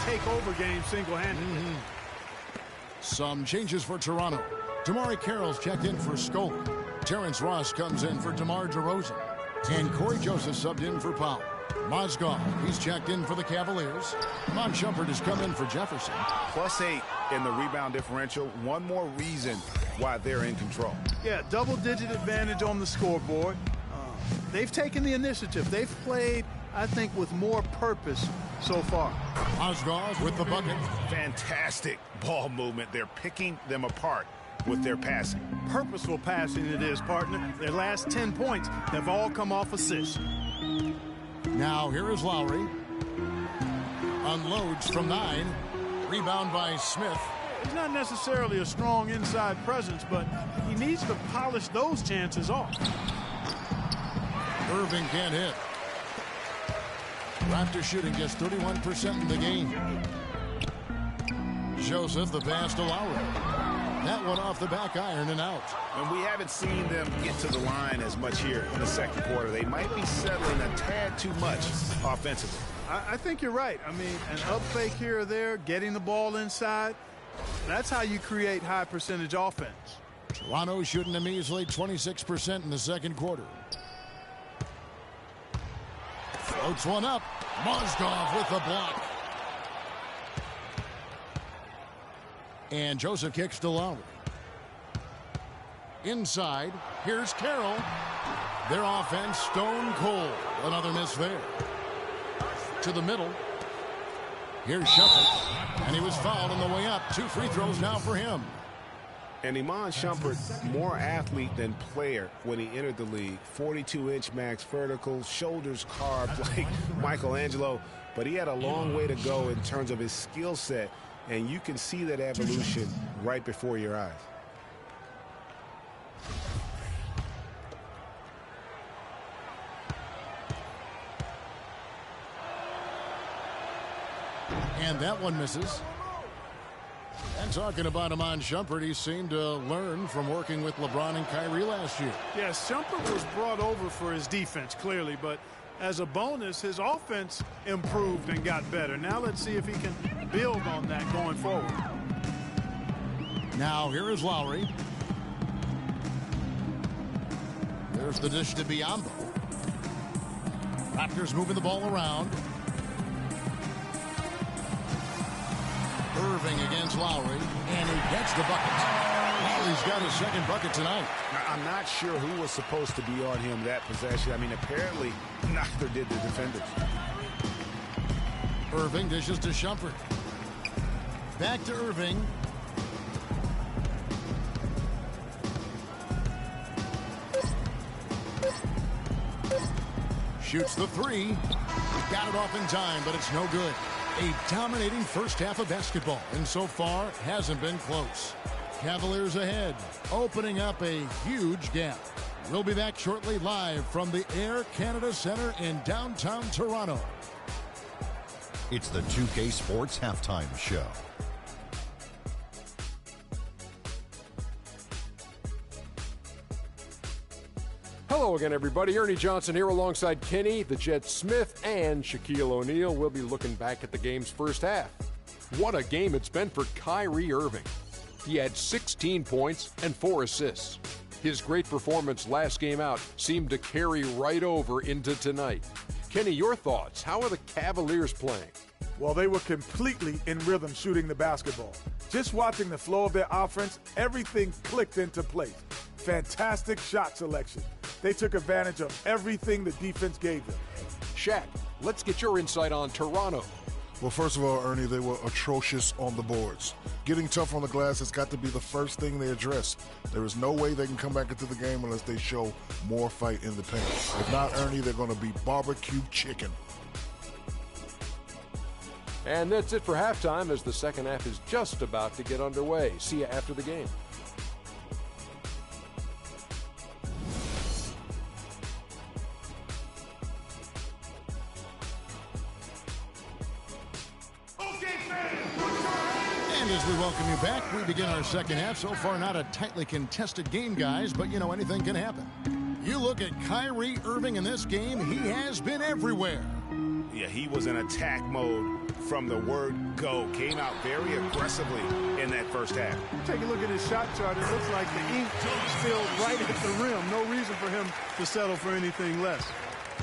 take over games single-handedly. Some changes for Toronto. Damari Carroll's checked in for Scola. Terrence Ross comes in for DeMar DeRozan. And Corey Joseph subbed in for Powell. Mozgov, he's checked in for the Cavaliers. Mon Shumpert has come in for Jefferson. +8 in the rebound differential. One more reason why they're in control. Yeah, double-digit advantage on the scoreboard. They've taken the initiative. They've played, I think, with more purpose so far. Mozgov with the bucket. Fantastic ball movement. They're picking them apart with their passing. Purposeful passing it is, partner. Their last 10 points have all come off assists. Now here is Lowry. Unloads from 9. Rebound by Smith. He's not necessarily a strong inside presence, but he needs to polish those chances off. Irving can't hit. Raptors shooting just 31% in the game. Joseph the pass to Lowry. That one off the back iron and out. And we haven't seen them get to the line as much here in the second quarter. They might be settling a tad too much offensively. I think you're right. I mean, an up fake here or there, getting the ball inside, that's how you create high percentage offense. Toronto shooting a measly 26% in the second quarter. Floats one up. Mozgov with the block. And Joseph kicks to Lowry. Inside, here's Carroll. Their offense stone cold. Another miss there. To the middle. Here's Shumpert. And he was fouled on the way up. 2 free throws now for him. And Iman Shumpert, more athlete than player when he entered the league. 42-inch max vertical, shoulders carved like Michelangelo. But he had a long way to go in terms of his skill set. And you can see that evolution right before your eyes. And that one misses. And talking about Iman Shumpert, he seemed to learn from working with LeBron and Kyrie last year. Yes, Shumpert was brought over for his defense, clearly, but as a bonus, his offense improved and got better. Now let's see if he can build on that going forward. Now here is Lowry. There's the dish to Biyombo. Raptors moving the ball around. Irving against Lowry, and he gets the bucket. Well, he's got his second bucket tonight. I'm not sure who was supposed to be on him that possession. I mean, apparently neither did the defenders. Irving dishes to Shumpert. Back to Irving. Shoots the 3. Got it off in time, but it's no good. A dominating first half of basketball, and so far hasn't been close. Cavaliers ahead, opening up a huge gap. We'll be back shortly live from the Air Canada Center in downtown Toronto. It's the 2K Sports Halftime Show. Hello again, everybody. Ernie Johnson here alongside Kenny, the Jet Smith, and Shaquille O'Neal. We'll be looking back at the game's first half. What a game it's been for Kyrie Irving. He had 16 points and 4 assists. His great performance last game out seemed to carry right over into tonight. Kenny, your thoughts? How are the Cavaliers playing? Well, they were completely in rhythm shooting the basketball. Just watching the flow of their offense, everything clicked into place. Fantastic shot selection. They took advantage of everything the defense gave them. Shaq, let's get your insight on Toronto. Well, first of all, Ernie, they were atrocious on the boards. Getting tough on the glass has got to be the first thing they address. There is no way they can come back into the game unless they show more fight in the paint. If not, Ernie, they're going to be barbecue chicken. And that's it for halftime as the second half is just about to get underway. See you after the game. And as we welcome you back, we begin our second half. So far, not a tightly contested game, guys, but, you know, anything can happen. You look at Kyrie Irving in this game, he has been everywhere. Yeah, he was in attack mode from the word go. Came out very aggressively in that first half. Take a look at his shot chart. It looks like the ink spilled right at the rim. No reason for him to settle for anything less.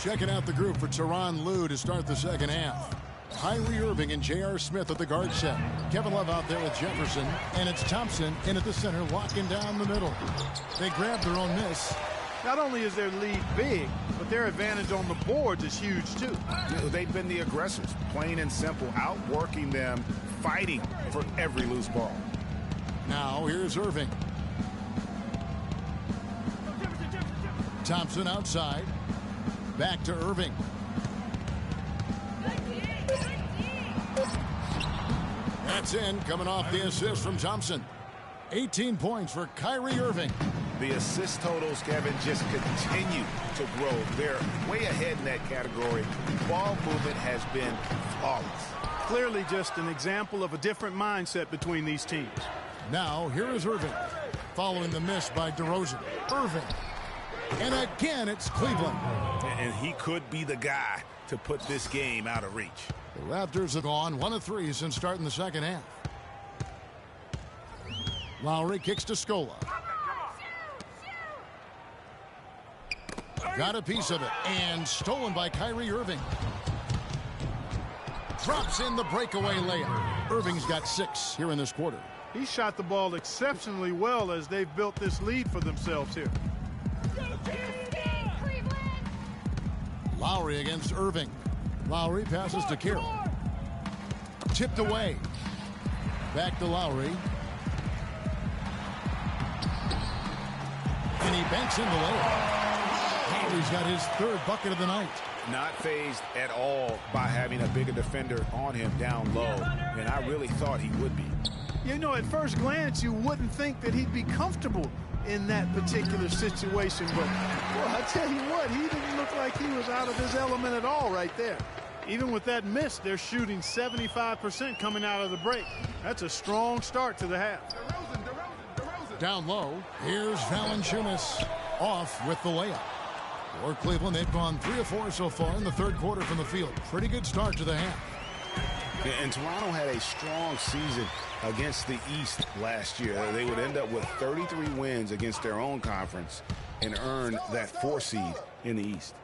Checking out the group for Tyronn Lue to start the second half. Kyrie Irving and J.R. Smith at the guard set. Kevin Love out there with Jefferson. And it's Thompson in at the center, locking down the middle. They grab their own miss. Not only is their lead big, but their advantage on the boards is huge, too. They've been the aggressors, plain and simple, outworking them, fighting for every loose ball. Now, here's Irving. Thompson outside. Back to Irving. That's in, coming off the assist from Thompson. 18 points for Kyrie Irving. The assist totals, Kevin, just continue to grow. They're way ahead in that category. Ball movement has been flawless. Clearly just an example of a different mindset between these teams. Now, here is Irving. Following the miss by DeRozan. Irving. And again, it's Cleveland. And he could be the guy to put this game out of reach. The Raptors have gone 1 of 3 since starting the second half. Lowry kicks to Scola. Got a piece of it, and stolen by Kyrie Irving. Drops in the breakaway layup. Irving's got 6 here in this quarter. He shot the ball exceptionally well as they've built this lead for themselves here. Lowry against Irving. Lowry passes to Carroll. Tipped away. Back to Lowry. And he banks in the layup. Lowry's got his 3rd bucket of the night. Not fazed at all by having a bigger defender on him down low. And I really thought he would be. You know, at first glance, you wouldn't think that he'd be comfortable in that particular situation. But, boy, I tell you what, he didn't look like he was out of his element at all right there. Even with that miss, they're shooting 75% coming out of the break. That's a strong start to the half. Down low, here's Valanciunas off with the layup. For Cleveland, they've gone 3 of 4 so far in the 3rd quarter from the field. Pretty good start to the half. And Toronto had a strong season against the East last year. They would end up with 33 wins against their own conference and earn that 4 seed in the East.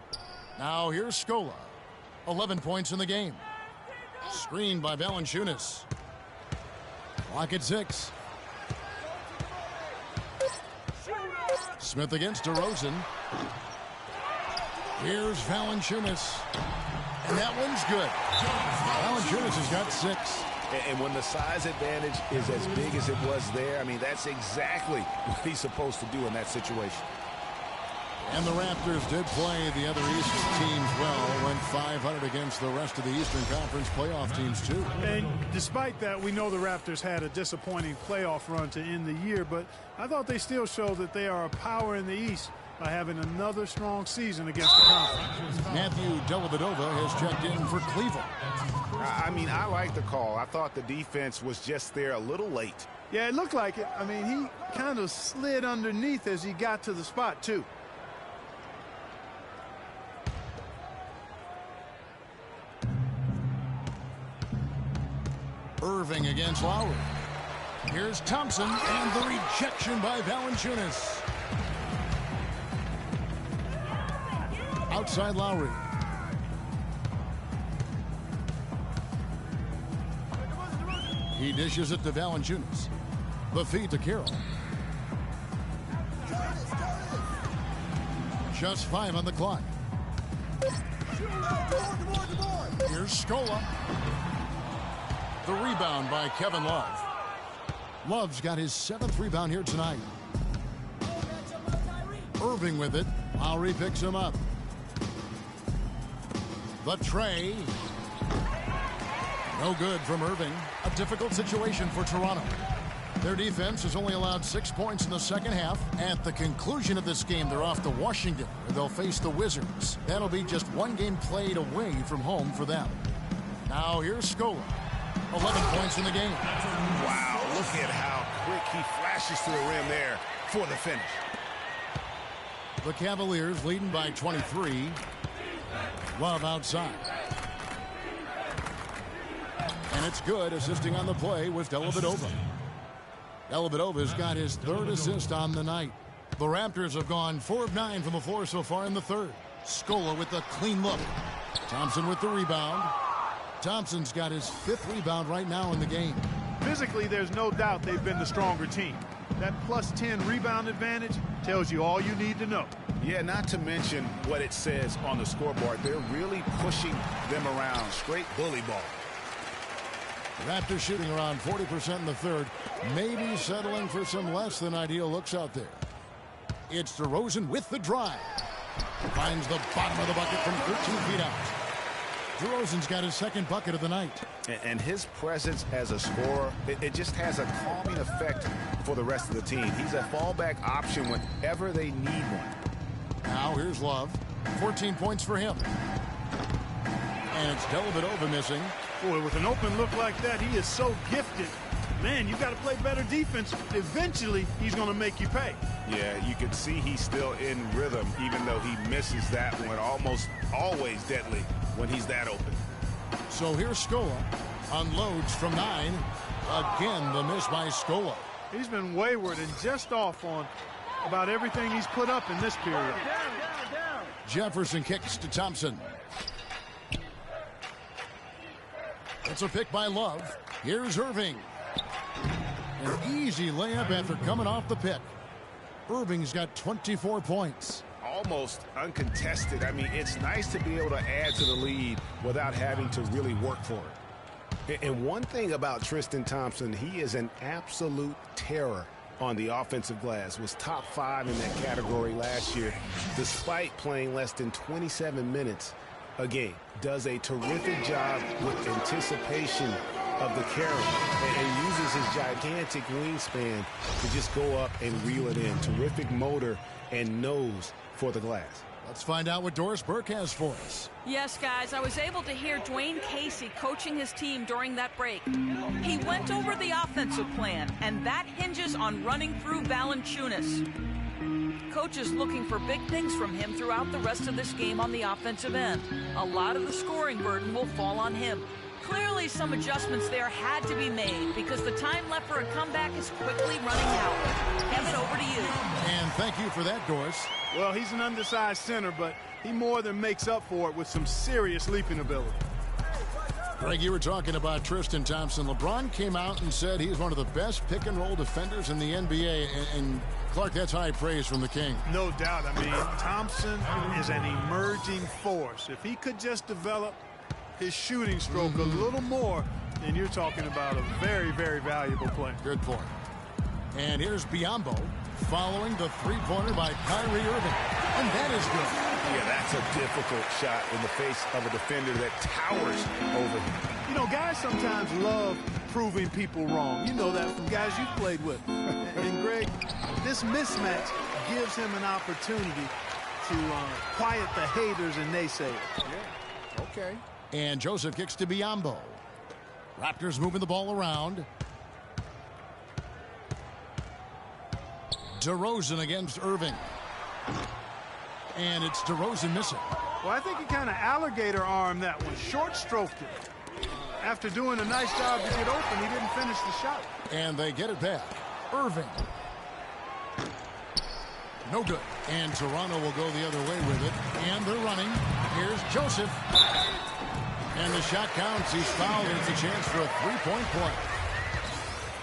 Now here's Scola. 11 points in the game. Screened by Valanciunas. Clock at 6. Smith against DeRozan. Here's Valanciunas. And that one's good. Valanciunas has got 6. And when the size advantage is as big as it was there, I mean, that's exactly what he's supposed to do in that situation. And the Raptors did play the other East teams well. Went 500 against the rest of the Eastern Conference playoff teams, too. And despite that, we know the Raptors had a disappointing playoff run to end the year, but I thought they still showed that they are a power in the East by having another strong season against the conference. Matthew Dellavedova has checked in for Cleveland. I mean, I like the call. I thought the defense was just there a little late. Yeah, it looked like it. I mean, he kind of slid underneath as he got to the spot, too. Irving against Lowry. Here's Thompson, and the rejection by Valanciunas. Outside Lowry. He dishes it to Valanciunas. The feed to Carroll. Just 5 on the clock. Here's Scola. The rebound by Kevin Love. Love's got his 7th rebound here tonight. Irving with it. Lowry picks him up. The tray. No good from Irving. A difficult situation for Toronto. Their defense has only allowed 6 points in the second half. At the conclusion of this game, they're off to Washington, where they'll face the Wizards. That'll be just 1 game played away from home for them. Now here's Scola. 11 points in the game. Wow, look at how quick he flashes to the rim there for the finish. The Cavaliers leading by 23. Love outside. it's good. Assisting on the play was Dellavedova. Dellavedova's got his 3rd assist on the night. The Raptors have gone 4 of 9 from the floor so far in the 3rd. Scola with the clean look. Thompson with the rebound. Thompson's got his 5th rebound right now in the game. Physically, there's no doubt they've been the stronger team. That +10 rebound advantage tells you all you need to know. Yeah, not to mention what it says on the scoreboard. They're really pushing them around. Straight bully ball. Raptors shooting around 40% in the 3rd. Maybe settling for some less than ideal looks out there. It's DeRozan with the drive. Finds the bottom of the bucket from 13 feet out. DeRozan's got his 2nd bucket of the night. And his presence as a scorer, it just has a calming effect for the rest of the team. He's a fallback option whenever they need one. Now here's Love. 14 points for him. And it's Dellavedova missing. Boy, with an open look like that, he is so gifted. Man, you got to play better defense. Eventually, he's going to make you pay. Yeah, you can see he's still in rhythm, even though he misses that one. Almost always deadly when he's that open. So here's Scola. Unloads from 9. Again, the miss by Scola. He's been wayward and just off on about everything he's put up in this period. Jefferson kicks to Thompson. It's a pick by Love. Here's Irving. An easy layup after coming off the pick. Irving's got 24 points. Almost uncontested. I mean, it's nice to be able to add to the lead without having to really work for it. And one thing about Tristan Thompson, he is an absolute terror on the offensive glass. Was top 5 in that category last year, despite playing less than 27 minutes a game. Does a terrific job with anticipation of the carry and uses his gigantic wingspan to just go up and reel it in. Terrific motor and nose for the glass. Let's find out what Doris Burke has for us. Yes, guys, I was able to hear Dwayne Casey coaching his team during that break. He went over the offensive plan, and that hinges on running through Valanciunas. Coach is looking for big things from him throughout the rest of this game on the offensive end. A lot of the scoring burden will fall on him. Clearly, some adjustments there had to be made because the time left for a comeback is quickly running out. Kevin, over to you. And thank you for that, Doris. Well, he's an undersized center, but he more than makes up for it with some serious leaping ability. Greg, you were talking about Tristan Thompson. LeBron came out and said he's one of the best pick-and-roll defenders in the NBA, and Clark, that's high praise from the King. No doubt. I mean, Thompson is an emerging force. If he could just develop his shooting stroke a little more, then you're talking about a very, very valuable player. Good point. And here's Biyombo following the three-pointer by Kyrie Irving. And that is good. Yeah, that's a difficult shot in the face of a defender that towers over him. You know, guys sometimes love proving people wrong. You know that from guys you've played with. And Greg, this mismatch gives him an opportunity to quiet the haters and naysayers. Yeah, okay. And Joseph kicks to Biyombo. Raptors moving the ball around. DeRozan against Irving. And it's DeRozan missing. Well, I think he kind of alligator armed that one. Short-stroked it. After doing a nice job to get open, he didn't finish the shot. And they get it back. Irving. No good. And Toronto will go the other way with it. And they're running. Here's Joseph. And the shot counts. He's fouled. And it's a chance for a three-point play.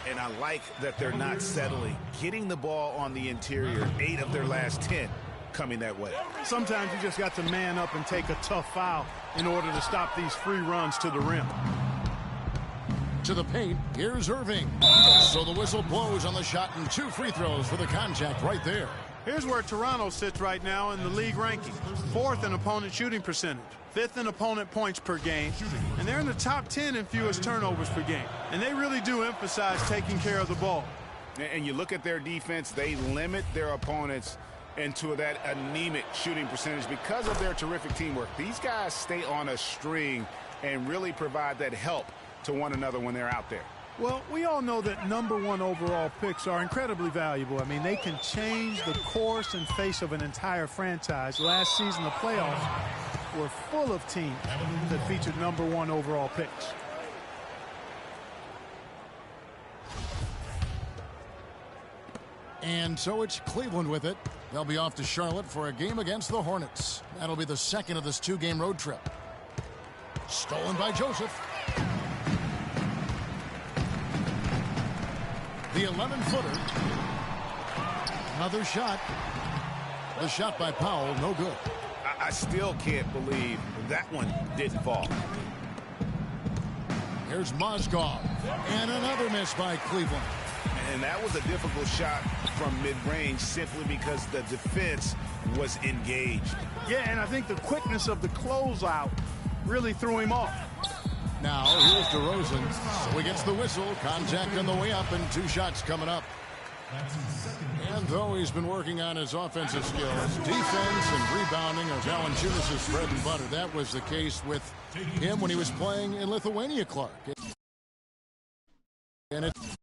And I like that they're not settling. Getting the ball on the interior, 8 of their last 10 coming that way. Sometimes you just got to man up and take a tough foul in order to stop these free runs to the rim. To the paint, here's Irving. So the whistle blows on the shot and 2 free throws for the contact right there. Here's where Toronto sits right now in the league ranking. 4th in opponent shooting percentage. 5th in opponent points per game. And they're in the top 10 in fewest turnovers per game. And they really do emphasize taking care of the ball. And you look at their defense, they limit their opponents into that anemic shooting percentage because of their terrific teamwork. These guys stay on a string and really provide that help to one another when they're out there. Well, we all know that #1 overall picks are incredibly valuable. I mean, they can change the course and face of an entire franchise. Last season, the playoffs were full of teams that featured #1 overall picks. And so it's Cleveland with it. They'll be off to Charlotte for a game against the Hornets. That'll be the second of this 2-game road trip. Stolen by Joseph. The 11-footer. Another shot. The shot by Powell, no good. I still can't believe that one didn't fall. Here's Mozgov. And another miss by Cleveland. And that was a difficult shot from mid-range simply because the defense was engaged. Yeah, and I think the quickness of the closeout really threw him off. Now, here's DeRozan. So he gets the whistle. Contact on the way up and 2 shots coming up. And though he's been working on his offensive skills, defense and rebounding are Valanciunas' bread and butter. That was the case with him when he was playing in Lithuania, Clark. And it's